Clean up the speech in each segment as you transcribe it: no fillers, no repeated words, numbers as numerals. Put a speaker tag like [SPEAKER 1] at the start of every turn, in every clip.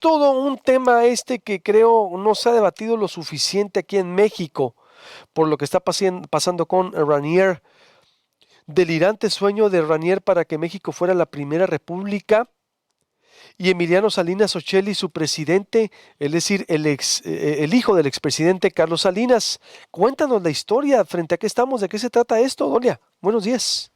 [SPEAKER 1] todo un tema que creo no se ha debatido lo suficiente aquí en México por lo que está pasando con Ranier. Delirante sueño de Ranier para que México fuera la primera república y Emiliano Salinas Ocelli, su presidente, es decir, el hijo del expresidente Carlos Salinas. Cuéntanos la historia, frente a qué estamos, de qué se trata esto, Dolia. Buenos días.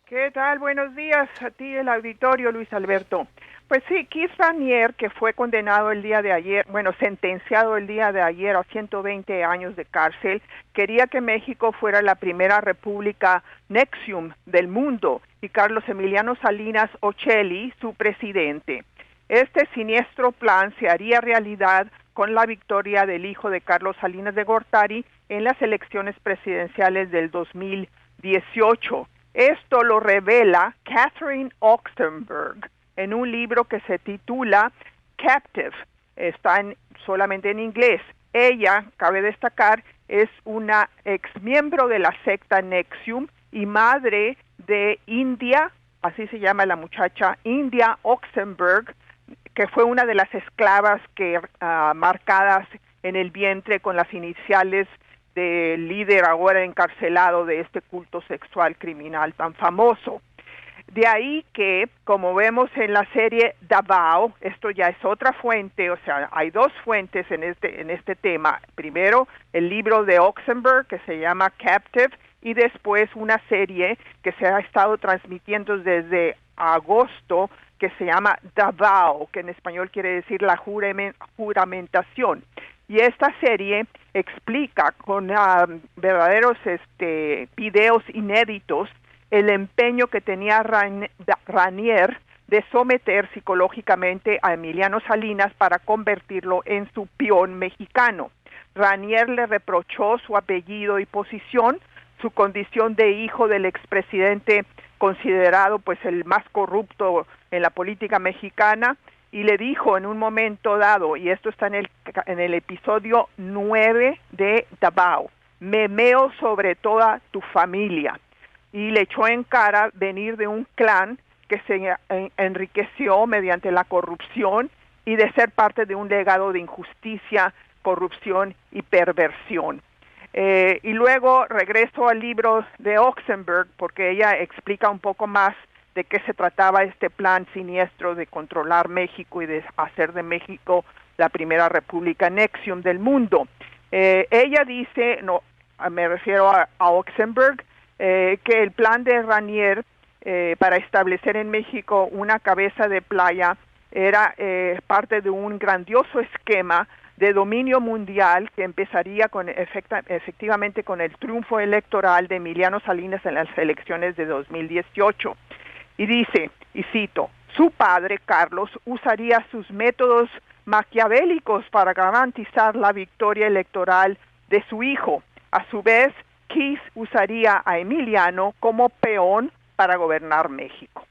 [SPEAKER 2] ¿Qué tal? Buenos días a ti, el auditorio, Luis Alberto. Pues sí, Keith Raniere, que fue condenado el día de ayer, sentenciado el día de ayer a 120 años de cárcel, quería que México fuera la primera república Nexium del mundo y Carlos Emiliano Salinas Ocelli, su presidente. Este siniestro plan se haría realidad con la victoria del hijo de Carlos Salinas de Gortari en las elecciones presidenciales del 2018. Esto lo revela Catherine Oxenberg en un libro que se titula Captive. Está solamente en inglés. Ella, cabe destacar, es una exmiembro de la secta Nexium y madre de India, así se llama la muchacha, India Oxenberg, que fue una de las esclavas que marcadas en el vientre con las iniciales del líder ahora encarcelado de este culto sexual criminal tan famoso. De ahí que, como vemos en la serie Davao, esto ya es otra fuente, o sea, hay dos fuentes en este tema. Primero, el libro de Oxenberg, que se llama Captive, y después una serie que se ha estado transmitiendo desde agosto, que se llama Davao, que en español quiere decir la juramentación. Y esta serie explica con verdaderos videos inéditos el empeño que tenía Ranier de someter psicológicamente a Emiliano Salinas para convertirlo en su peón mexicano. Ranier le reprochó su apellido y posición, su condición de hijo del expresidente considerado pues el más corrupto en la política mexicana, y le dijo en un momento dado, y esto está en el episodio 9 de Davao, me meo sobre toda tu familia. Y le echó en cara venir de un clan que se enriqueció mediante la corrupción y de ser parte de un legado de injusticia, corrupción y perversión. Y luego regreso al libro de Oxenberg porque ella explica un poco más de qué se trataba este plan siniestro de controlar México y de hacer de México la primera república Nexium del mundo. Ella dice, no, me refiero a Oxenberg, que el plan de Ranier para establecer en México una cabeza de playa era parte de un grandioso esquema de dominio mundial que empezaría efectivamente con el triunfo electoral de Emiliano Salinas en las elecciones de 2018. Y dice, y cito, su padre, Carlos, usaría sus métodos maquiavélicos para garantizar la victoria electoral de su hijo. A su vez, Keith usaría a Emiliano como peón para gobernar México.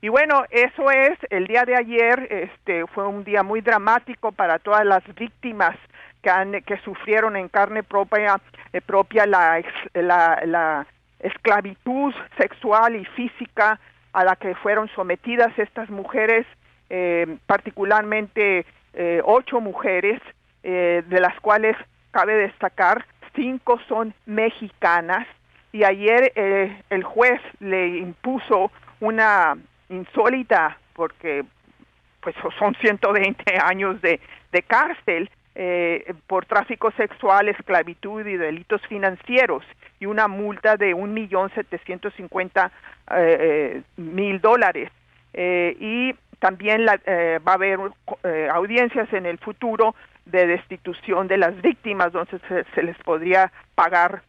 [SPEAKER 2] Y bueno, eso es, el día de ayer fue un día muy dramático para todas las víctimas que sufrieron en carne propia la esclavitud sexual y física a la que fueron sometidas estas mujeres, particularmente 8 mujeres, de las cuales cabe destacar 5 son mexicanas, y ayer el juez le impuso una insólita, porque pues son 120 años de cárcel por tráfico sexual, esclavitud y delitos financieros, y una multa de $1,750,000. Y también va a haber audiencias en el futuro de destitución de las víctimas, donde se les podría pagar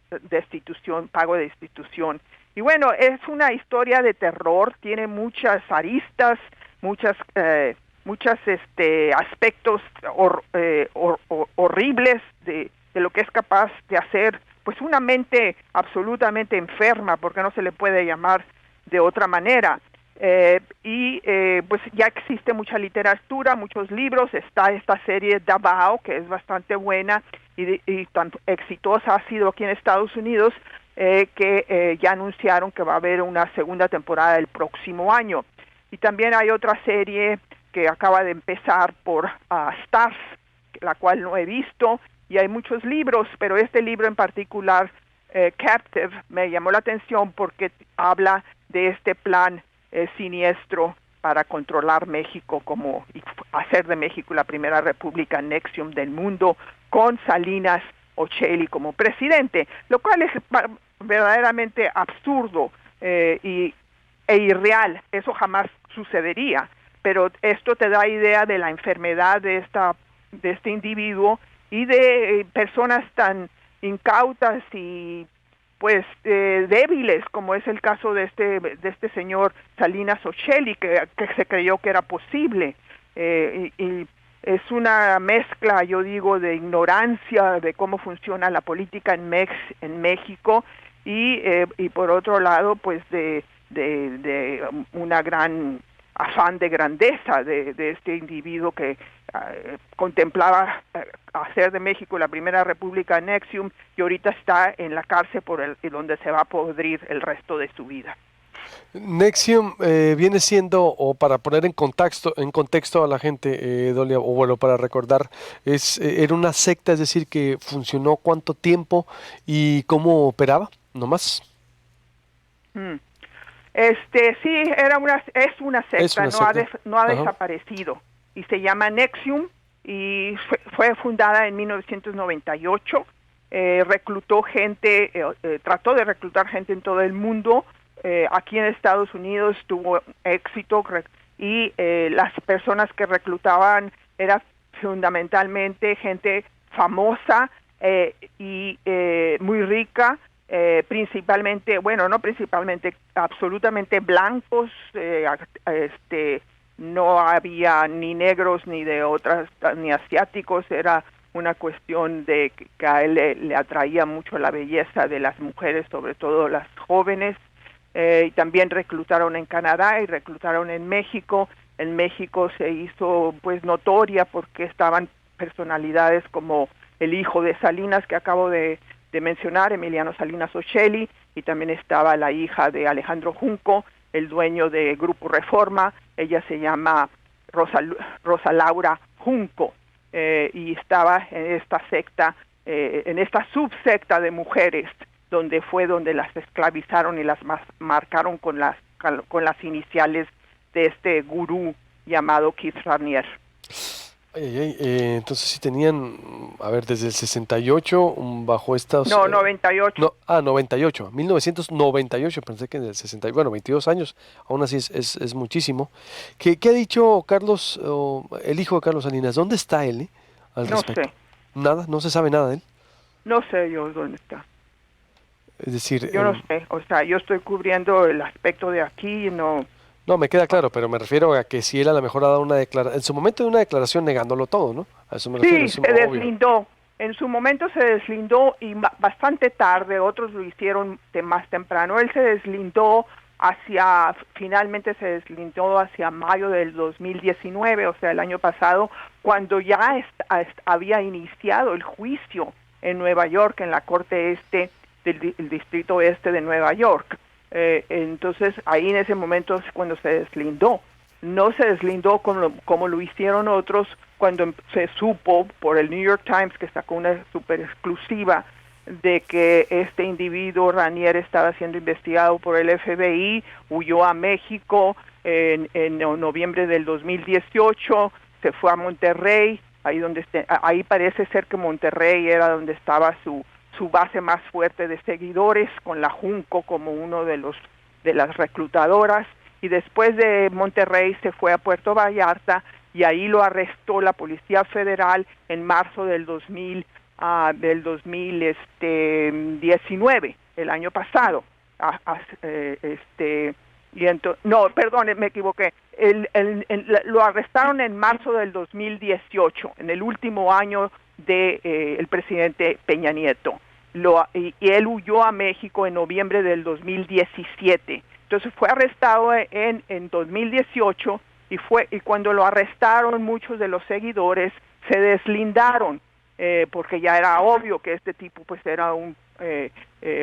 [SPEAKER 2] pago de destitución. Y bueno, es una historia de terror, tiene muchas aristas, muchos aspectos horribles de lo que es capaz de hacer pues una mente absolutamente enferma, porque no se le puede llamar de otra manera. Pues ya existe mucha literatura, muchos libros, está esta serie Davao, que es bastante buena y tan exitosa ha sido aquí en Estados Unidos, que ya anunciaron que va a haber una segunda temporada el próximo año. Y también hay otra serie que acaba de empezar por Stars, la cual no he visto, y hay muchos libros, pero este libro en particular, Captive, me llamó la atención porque habla de este plan siniestro para controlar México y hacer de México la primera república NXIVM del mundo, con Salinas Ochelli como presidente, lo cual es verdaderamente absurdo e irreal. Eso jamás sucedería, pero esto te da idea de la enfermedad de este individuo y de personas tan incautas y pues débiles, como es el caso de este señor Salinas Ochelli, que se creyó que era posible, y es una mezcla, yo digo, de ignorancia de cómo funciona la política en México y por otro lado, pues de una gran afán de grandeza de este individuo que contemplaba hacer de México la primera república NXIVM y ahorita está en la cárcel donde se va a podrir el resto de su vida.
[SPEAKER 1] NXIVM viene siendo, o para poner en contexto a la gente, Dolia, o bueno, para recordar, era una secta, es decir, que funcionó cuánto tiempo y cómo operaba, nomás.
[SPEAKER 2] Sí, es una secta, no ha desaparecido y se llama NXIVM y fue fundada en 1998. Reclutó gente, trató de reclutar gente en todo el mundo. Aquí en Estados Unidos tuvo éxito y las personas que reclutaban eran fundamentalmente gente famosa y muy rica. Principalmente, bueno, no principalmente, absolutamente blancos, no había ni negros ni de otras, ni asiáticos. Era una cuestión de que a él le atraía mucho la belleza de las mujeres, sobre todo las jóvenes, y también reclutaron en Canadá y reclutaron en México. En México se hizo pues notoria porque estaban personalidades como el hijo de Salinas que acabo de mencionar, Emiliano Salinas Ochelli, y también estaba la hija de Alejandro Junco, el dueño de Grupo Reforma. Ella se llama Rosa Laura Junco, y estaba en esta secta, en esta subsecta de mujeres, donde las esclavizaron y las marcaron con las iniciales de este gurú llamado Keith Raniere.
[SPEAKER 1] Entonces si tenían, a ver, desde el 68 bajo estas...
[SPEAKER 2] No, 98.
[SPEAKER 1] 98, 1998, pensé que en el 60, bueno, 22 años, aún así es muchísimo. ¿Qué ha dicho Carlos, el hijo de Carlos Salinas? ¿Dónde está él al respecto?
[SPEAKER 2] No sé.
[SPEAKER 1] Nada, no se sabe nada de él.
[SPEAKER 2] No sé yo dónde está.
[SPEAKER 1] Es decir...
[SPEAKER 2] Yo no sé, o sea, yo estoy cubriendo el aspecto de aquí y no...
[SPEAKER 1] No, me queda claro, pero me refiero a que si él a lo mejor ha dado una declaración, en su momento de una declaración negándolo todo, ¿no? A eso me refiero.
[SPEAKER 2] Sí, se deslindó. En su momento se deslindó y bastante tarde, otros lo hicieron más temprano. Él se deslindó finalmente se deslindó hacia mayo del 2019, o sea, el año pasado, cuando ya había iniciado el juicio en Nueva York, en la Corte del Distrito Este de Nueva York. Entonces ahí en ese momento es cuando se deslindó. No se deslindó como lo hicieron otros cuando se supo por el New York Times, que sacó una super exclusiva de que este individuo Raniere estaba siendo investigado por el FBI, huyó a México en noviembre del 2018, se fue a Monterrey, ahí parece ser que Monterrey era donde estaba su base más fuerte de seguidores, con la Junco como uno de las reclutadoras, y después de Monterrey se fue a Puerto Vallarta y ahí lo arrestó la Policía Federal en marzo del 2019, el año pasado. No, perdón, me equivoqué. Lo arrestaron en marzo del 2018, en el último año de el presidente Peña Nieto. Y él huyó a México en noviembre del 2017. Entonces fue arrestado en 2018 y cuando lo arrestaron muchos de los seguidores se deslindaron porque ya era obvio que este tipo pues era un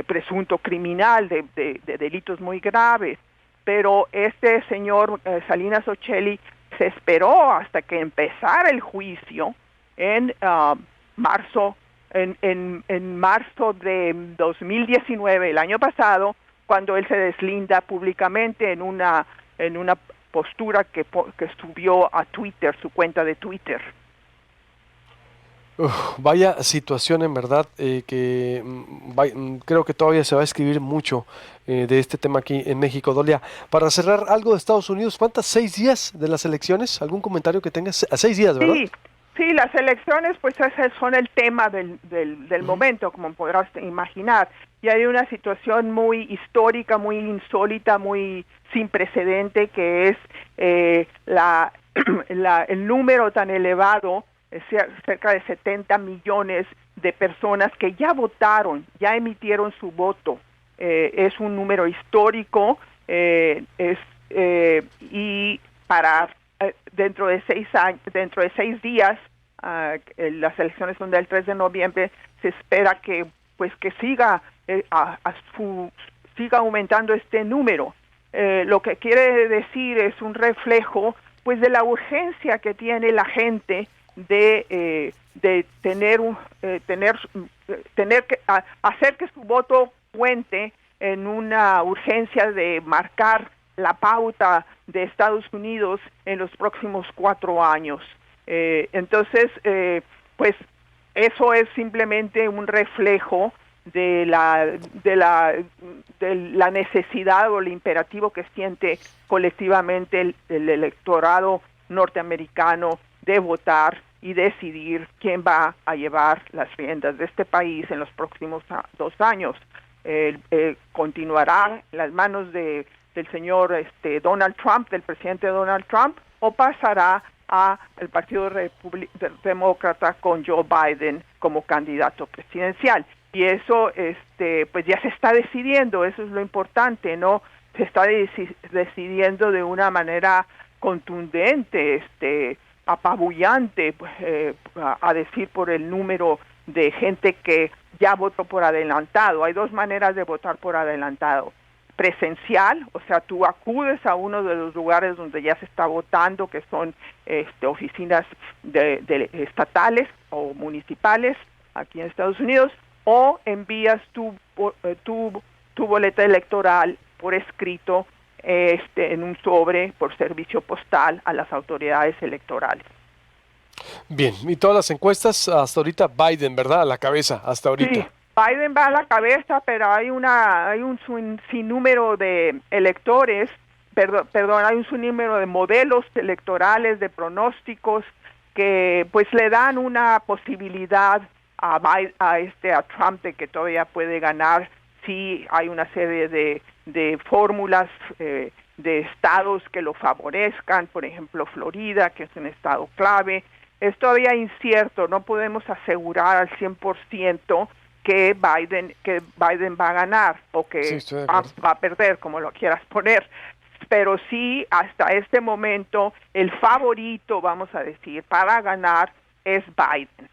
[SPEAKER 2] presunto criminal de delitos muy graves. Pero este señor Salinas Ochelli se esperó hasta que empezara el juicio en marzo, en marzo de 2019, el año pasado, cuando él se deslinda públicamente en una postura que subió a Twitter, su cuenta de Twitter.
[SPEAKER 1] Vaya situación en verdad, creo que todavía se va a escribir mucho de este tema aquí en México. Dolia, para cerrar algo de Estados Unidos, ¿cuántas? ¿6 días de las elecciones? ¿Algún comentario que tengas? A 6 días, ¿verdad?
[SPEAKER 2] Sí, las elecciones pues ese son el tema del momento, como podrás imaginar. Y hay una situación muy histórica, muy insólita, muy sin precedente, que es el número tan elevado, cerca de 70 millones de personas que ya votaron, ya emitieron su voto. Es un número histórico y para dentro de 6 días, las elecciones son del 3 de noviembre, se espera que siga siga aumentando este número. Lo que quiere decir es un reflejo pues de la urgencia que tiene la gente de hacer que su voto cuente, en una urgencia de marcar la pauta de Estados Unidos en los próximos 4 años. Entonces, pues eso es simplemente un reflejo de la necesidad o el imperativo que siente colectivamente el electorado norteamericano de votar y decidir quién va a llevar las riendas de este país en los próximos 2 años. ¿Continuará en las manos del señor Donald Trump, del presidente Donald Trump, o pasará al Partido Demócrata con Joe Biden como candidato presidencial? Y eso pues ya se está decidiendo, eso es lo importante, ¿no? Se está decidiendo de una manera contundente, apabullante, a decir por el número de gente que ya votó por adelantado. Hay 2 maneras de votar por adelantado: presencial, o sea, tú acudes a uno de los lugares donde ya se está votando, que son oficinas de estatales o municipales aquí en Estados Unidos, o envías tu boleta electoral por escrito en un sobre por servicio postal a las autoridades electorales.
[SPEAKER 1] Bien, y todas las encuestas hasta ahorita Biden, ¿verdad? A la cabeza, hasta ahorita.
[SPEAKER 2] Sí, Biden va a la cabeza, pero hay un sinnúmero de electores, hay un sinnúmero de modelos electorales, de pronósticos que pues le dan una posibilidad a Trump de que todavía puede ganar. Sí, hay una serie de fórmulas de estados que lo favorezcan, por ejemplo Florida, que es un estado clave. Es todavía incierto, no podemos asegurar al 100% que Biden va a ganar o que va a perder, como lo quieras poner. Pero sí, hasta este momento, el favorito, vamos a decir, para ganar es Biden.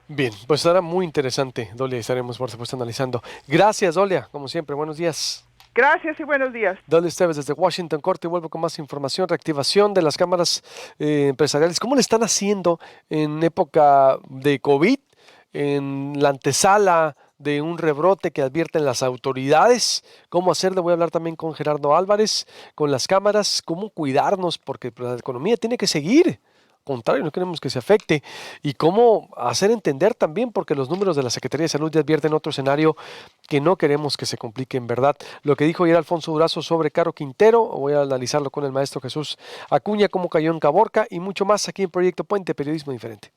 [SPEAKER 1] Bien, pues estará muy interesante, Dolia, y estaremos por supuesto analizando. Gracias, Dolia, como siempre, buenos días.
[SPEAKER 2] Gracias y buenos días.
[SPEAKER 1] Dolia Esteves desde Washington, corte, y vuelvo con más información. Reactivación de las cámaras empresariales. ¿Cómo le están haciendo en época de COVID, en la antesala de un rebrote que advierten las autoridades? ¿Cómo hacerlo? Voy a hablar también con Gerardo Álvarez, con las cámaras, cómo cuidarnos, porque la economía tiene que seguir. Contrario, no queremos que se afecte, y cómo hacer entender también, porque los números de la Secretaría de Salud ya advierten otro escenario que no queremos que se complique en verdad. Lo que dijo ayer Alfonso Durazo sobre Caro Quintero, voy a analizarlo con el maestro Jesús Acuña, cómo cayó en Caborca y mucho más aquí en Proyecto Puente, Periodismo Diferente.